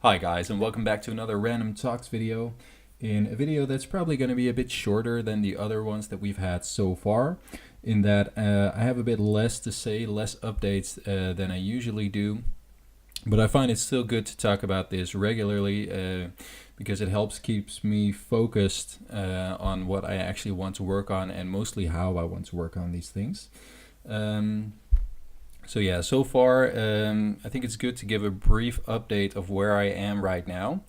Hi guys, and welcome back to another Random Talks video. In a video that's probably going to be a bit shorter than the other ones that we've had so far, in that I have a bit less to say, less updates than I usually do. But I find it still good to talk about this regularly because it keeps me focused on what I actually want to work on and mostly how I want to work on these things. So far, I think it's good to give a brief update of where I am right now.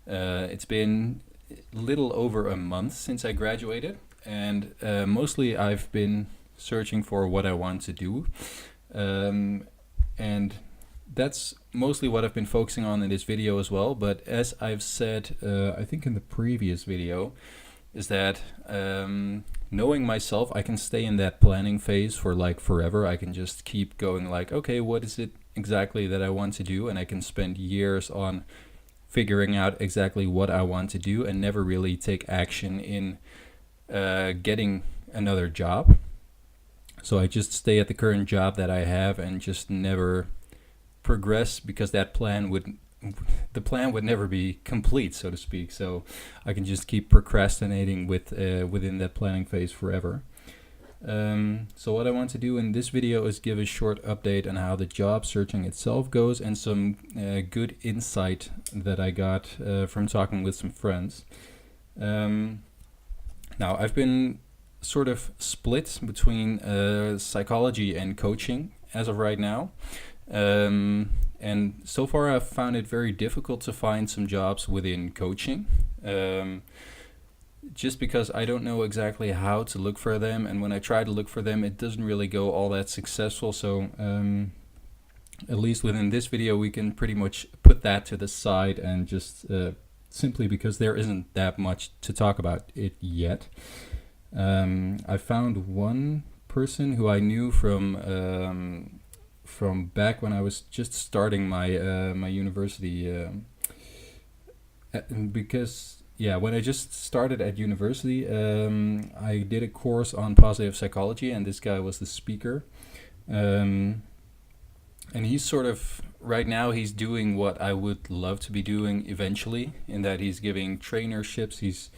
It's been a little over a month since I graduated, and mostly I've been searching for what I want to do. And that's mostly what I've been focusing on in this video as well. But as I've said, I think in the previous video, is that knowing myself, I can stay in that planning phase for like forever. I can just keep going like, okay, what is it exactly that I want to do? And I can spend years on figuring out exactly what I want to do and never really take action in getting another job. So I just stay at the current job that I have and just never progress because the plan would never be complete, so to speak. So I can just keep procrastinating within that planning phase forever. So what I want to do in this video is give a short update on how the job searching itself goes and some good insight that I got from talking with some friends. Now I've been sort of split between psychology and coaching as of right now. And so far I've found it very difficult to find some jobs within coaching, just because I don't know exactly how to look for them, and when I try to look for them it doesn't really go all that successful. So at least within this video we can pretty much put that to the side and just simply because there isn't that much to talk about it yet. I found one person who I knew from back when I was just starting my my university, because when I just started at university, I did a course on positive psychology, and this guy was the speaker, and he's sort of right now he's doing what I would love to be doing eventually, in that he's giving trainerships, he's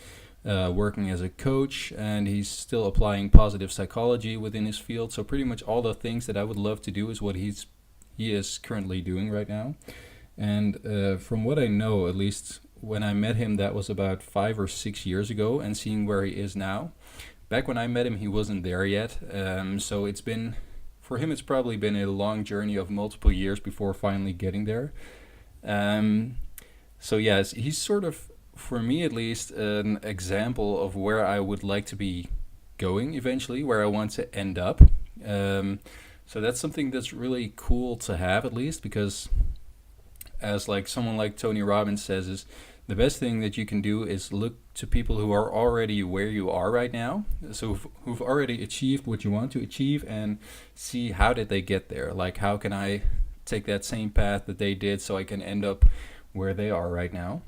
working as a coach, and he's still applying positive psychology within his field. So pretty much all the things that I would love to do is what he is currently doing right now. And from what I know, at least when I met him, that was about 5 or 6 years ago, and seeing where he is now. Back when I met him, he wasn't there yet. So it's been, for him, it's probably been a long journey of multiple years before finally getting there. So yes, he's sort of, for me at least, an example of where I would like to be going eventually, where I want to end up. So that's something that's really cool to have, at least, because as like someone like Tony Robbins says, is the best thing that you can do is look to people who are already where you are right now, so who've already achieved what you want to achieve, and see how did they get there. Like, how can I take that same path that they did so I can end up where they are right now?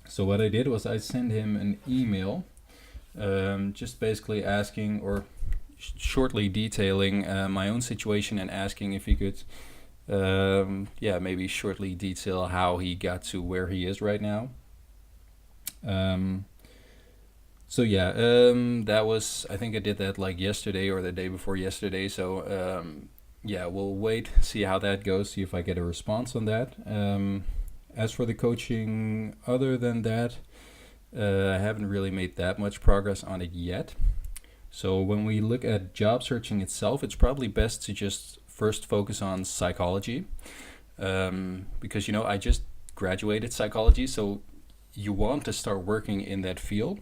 So what I did was I sent him an email, just basically asking, or shortly detailing my own situation, and asking if he could maybe shortly detail how he got to where he is right now. That was, I think I did that like yesterday or the day before yesterday. So we'll wait, see how that goes, see if I get a response on that. As for the coaching, other than that, I haven't really made that much progress on it yet. So when we look at job searching itself, it's probably best to just first focus on psychology, because I just graduated psychology, so you want to start working in that field.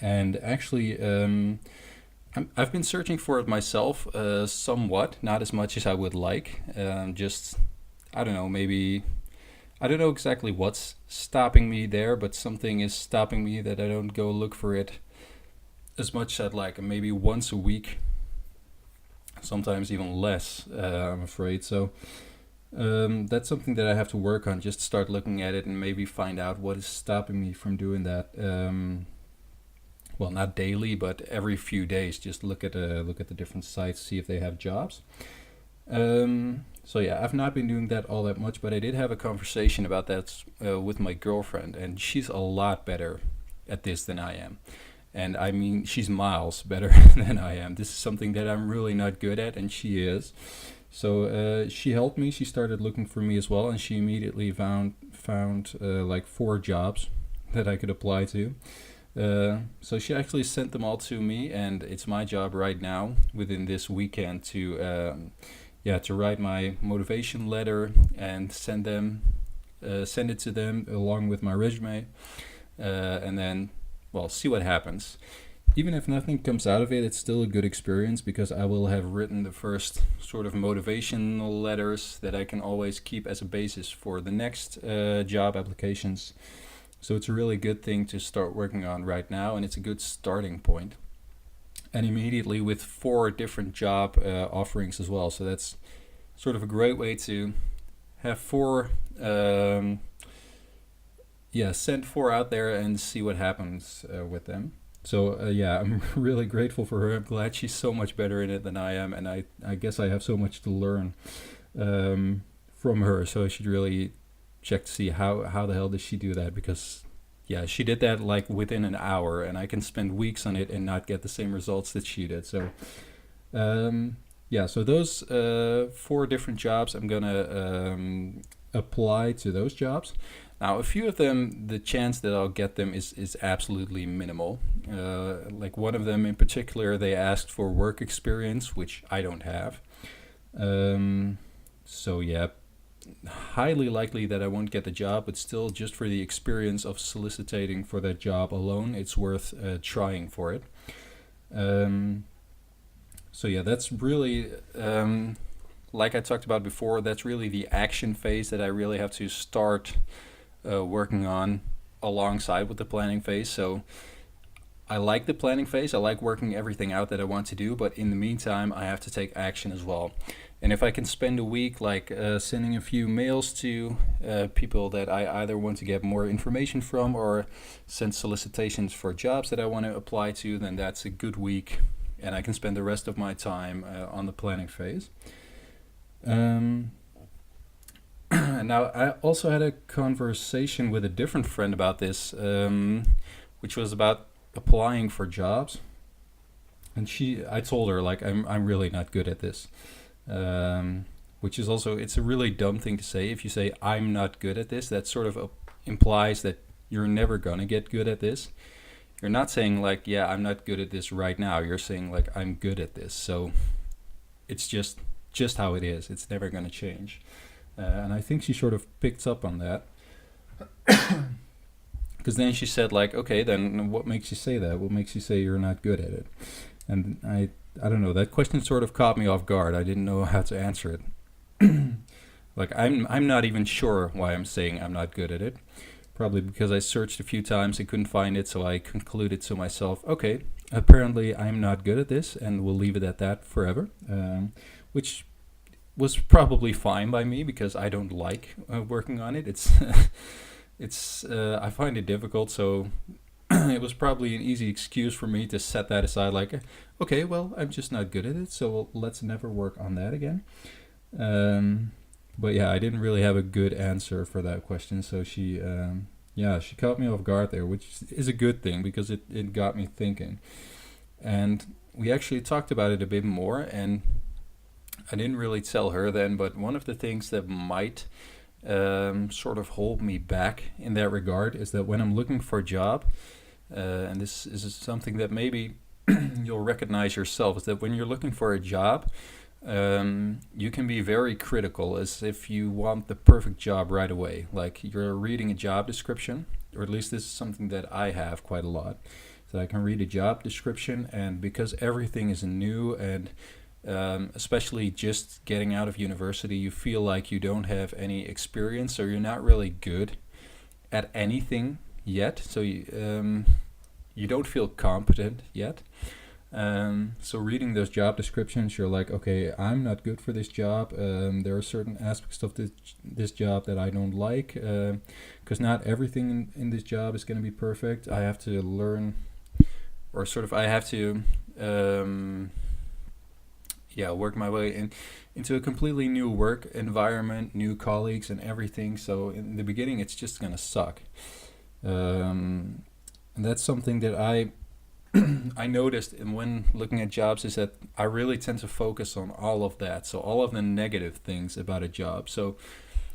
And actually, I've been searching for it myself, somewhat, not as much as I would like. Just, I don't know, maybe, I don't know exactly what's stopping me there, but something is stopping me that I don't go look for it as much as like maybe once a week, sometimes even less, I'm afraid. So that's something that I have to work on, just start looking at it and maybe find out what is stopping me from doing that. Well, not daily, but every few days, just look at the different sites, see if they have jobs. So yeah, I've not been doing that all that much, but I did have a conversation about that with my girlfriend, and she's a lot better at this than I am. And I mean, she's miles better than I am. This is something that I'm really not good at, and she is. So she helped me. She started looking for me as well, and she immediately found like 4 jobs that I could apply to. So she actually sent them all to me, and it's my job right now within this weekend to yeah, to write my motivation letter and send it to them along with my resume, and then, well, see what happens. Even if nothing comes out of it, it's still a good experience because I will have written the first sort of motivational letters that I can always keep as a basis for the next job applications. So it's a really good thing to start working on right now, and it's a good starting point. And immediately with 4 different job offerings as well. So that's sort of a great way to have 4, send 4 out there and see what happens with them. So yeah, I'm really grateful for her. I'm glad she's so much better in it than I am, and I guess I have so much to learn from her. So I should really check to see how the hell does she do that, because yeah, she did that like within an hour, and I can spend weeks on it and not get the same results that she did. So yeah, so those 4 different jobs, I'm gonna apply to those jobs. Now, a few of them, the chance that I'll get them is absolutely minimal. Like one of them in particular, they asked for work experience, which I don't have. So yeah, highly likely that I won't get the job, but still, just for the experience of soliciting for that job alone, it's worth trying for it. So yeah, that's really, like I talked about before, that's really the action phase that I really have to start working on alongside with the planning phase. So I like the planning phase. I like working everything out that I want to do, but in the meantime, I have to take action as well. And if I can spend a week like sending a few mails to people that I either want to get more information from, or send solicitations for jobs that I want to apply to, then that's a good week, and I can spend the rest of my time on the planning phase. Now, I also had a conversation with a different friend about this, which was about applying for jobs. And I told her like I'm really not good at this, which is also, it's a really dumb thing to say. If you say I'm not good at this, that sort of implies that you're never gonna get good at this. You're not saying like, yeah, I'm not good at this right now. You're saying like, I'm good at this. So it's just how it is. It's never gonna change. And I think she sort of picked up on that. Because then she said like, okay, then what makes you say that? What makes you say you're not good at it? And I don't know, that question sort of caught me off guard. I didn't know how to answer it. Like I'm not even sure why I'm saying I'm not good at it. Probably because I searched a few times and couldn't find it, so I concluded to myself, okay, apparently I'm not good at this, and we'll leave it at that forever. Which was probably fine by me because I don't like working on it. It's I find it difficult, so it was probably an easy excuse for me to set that aside. Like, okay, well, I'm just not good at it, so let's never work on that again. But yeah, I didn't really have a good answer for that question, so she caught me off guard there, which is a good thing because it got me thinking. And we actually talked about it a bit more, and I didn't really tell her then, but one of the things that might sort of hold me back in that regard is that when I'm looking for a job, and this is something that maybe you'll recognize yourself, is that when you're looking for a job, you can be very critical, as if you want the perfect job right away. Like you're reading a job description, or at least this is something that I have quite a lot. So I can read a job description, and because everything is new, and especially just getting out of university, you feel like you don't have any experience, or you're not really good at anything yet. So you don't feel competent yet. So reading those job descriptions, you're like, okay, I'm not good for this job. There are certain aspects of this job that I don't like, because not everything in this job is going to be perfect. I have to learn, or sort of I have to yeah, work my way into a completely new work environment, new colleagues, and everything. So in the beginning, it's just gonna suck. And that's something that I noticed in when looking at jobs is that I really tend to focus on all of that. So all of the negative things about a job. So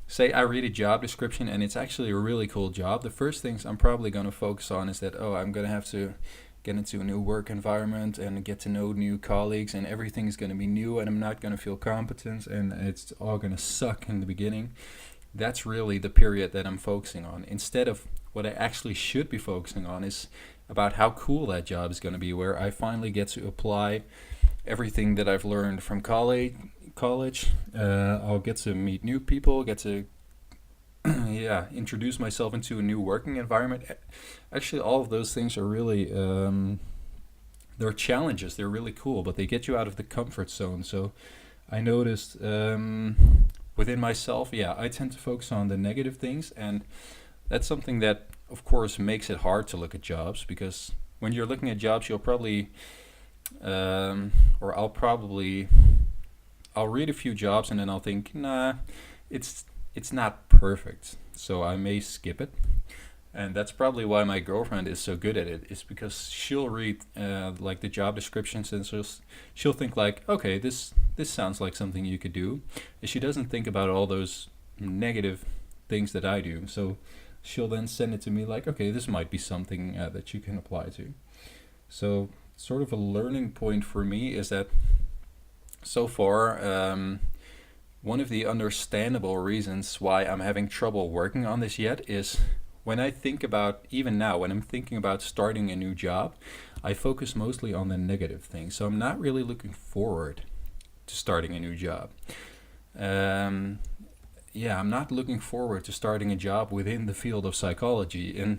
say I read a job description and it's actually a really cool job. The first things I'm probably going to focus on is that, oh, I'm going to have to get into a new work environment and get to know new colleagues, and everything is going to be new, and I'm not going to feel competent, and it's all going to suck in the beginning. That's really the period that I'm focusing on. Instead of what I actually should be focusing on is about how cool that job is going to be, where I finally get to apply everything that I've learned from college. I'll get to meet new people, get to yeah, introduce myself into a new working environment. Actually, all of those things are really they're challenges. They're really cool, but they get you out of the comfort zone. So I noticed within myself, yeah, I tend to focus on the negative things, and that's something that, of course, makes it hard to look at jobs, because when you're looking at jobs, you'll probably or I'll read a few jobs and then I'll think, nah, it's not perfect, so I may skip it. And that's probably why my girlfriend is so good at it. Is because she'll read like the job descriptions, and she'll think like, okay, this sounds like something you could do. And she doesn't think about all those negative things that I do. So she'll then send it to me like, okay, this might be something that you can apply to. So sort of a learning point for me is that so far, one of the understandable reasons why I'm having trouble working on this yet is when I think about, even now, when I'm thinking about starting a new job, I focus mostly on the negative things. So I'm not really looking forward to starting a new job. Yeah, I'm not looking forward to starting a job within the field of psychology. And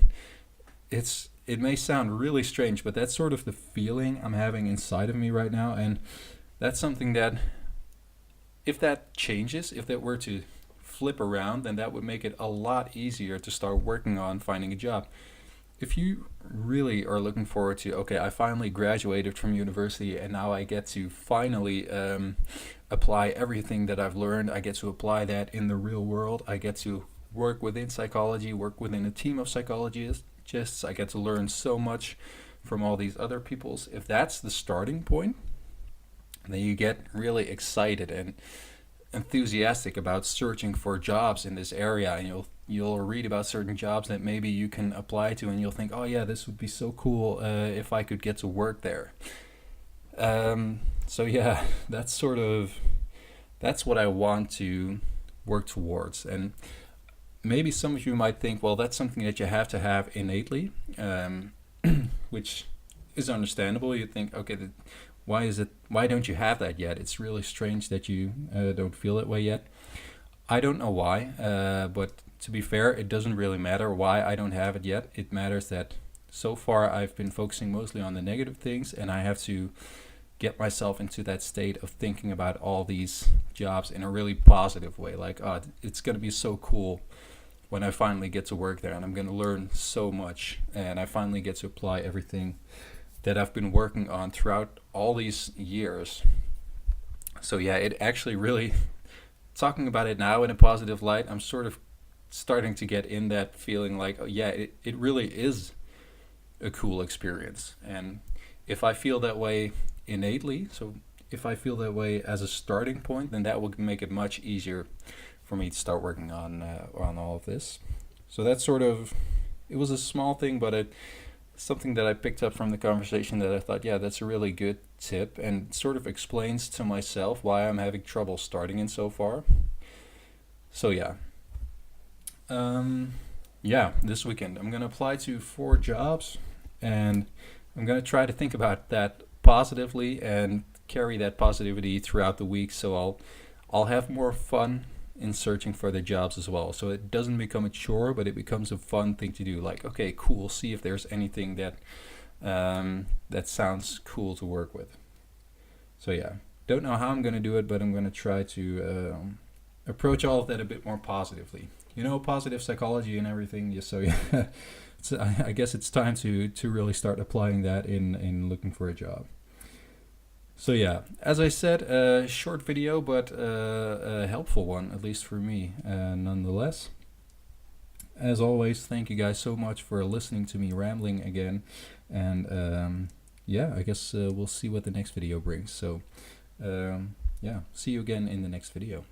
it may sound really strange, but that's sort of the feeling I'm having inside of me right now. And that's something that, if that changes, if that were to flip around, then that would make it a lot easier to start working on finding a job. If you really are looking forward to, okay, I finally graduated from university and now I get to finally apply everything that I've learned, I get to apply that in the real world, I get to work within psychology, work within a team of psychologists, I get to learn so much from all these other peoples. If that's the starting point, then you get really excited and enthusiastic about searching for jobs in this area, and you'll read about certain jobs that maybe you can apply to, and you'll think, oh yeah, this would be so cool if I could get to work there. So yeah, that's what I want to work towards. And maybe some of you might think, well, that's something that you have to have innately, which is understandable. You think, okay, why don't you have that yet? It's really strange that you don't feel that way yet. I don't know why, but to be fair, it doesn't really matter why I don't have it yet. It matters that so far I've been focusing mostly on the negative things, and I have to get myself into that state of thinking about all these jobs in a really positive way. Like, oh, it's going to be so cool when I finally get to work there, and I'm going to learn so much, and I finally get to apply everything that I've been working on throughout all these years. So yeah, it actually really, talking about it now in a positive light, I'm sort of starting to get in that feeling like, oh yeah, it really is a cool experience. And if I feel that way innately, so if I feel that way as a starting point, then that will make it much easier for me to start working on all of this. So that's sort of, it was a small thing, but something that I picked up from the conversation that I thought, yeah, that's a really good tip, and sort of explains to myself why I'm having trouble starting in so far. So yeah. Yeah, this weekend I'm going to apply to 4 jobs, and I'm going to try to think about that positively and carry that positivity throughout the week, so I'll have more fun in searching for the jobs as well. So it doesn't become a chore, but it becomes a fun thing to do. Like, okay, cool, see if there's anything that that sounds cool to work with. So yeah, don't know how I'm going to do it, but I'm going to try to approach all of that a bit more positively. You know, positive psychology and everything. Yeah, so yeah, I guess it's time to really start applying that in looking for a job. So yeah, as I said, a short video, but a helpful one, at least for me, nonetheless. As always, thank you guys so much for listening to me rambling again. And yeah, I guess we'll see what the next video brings. So yeah, see you again in the next video.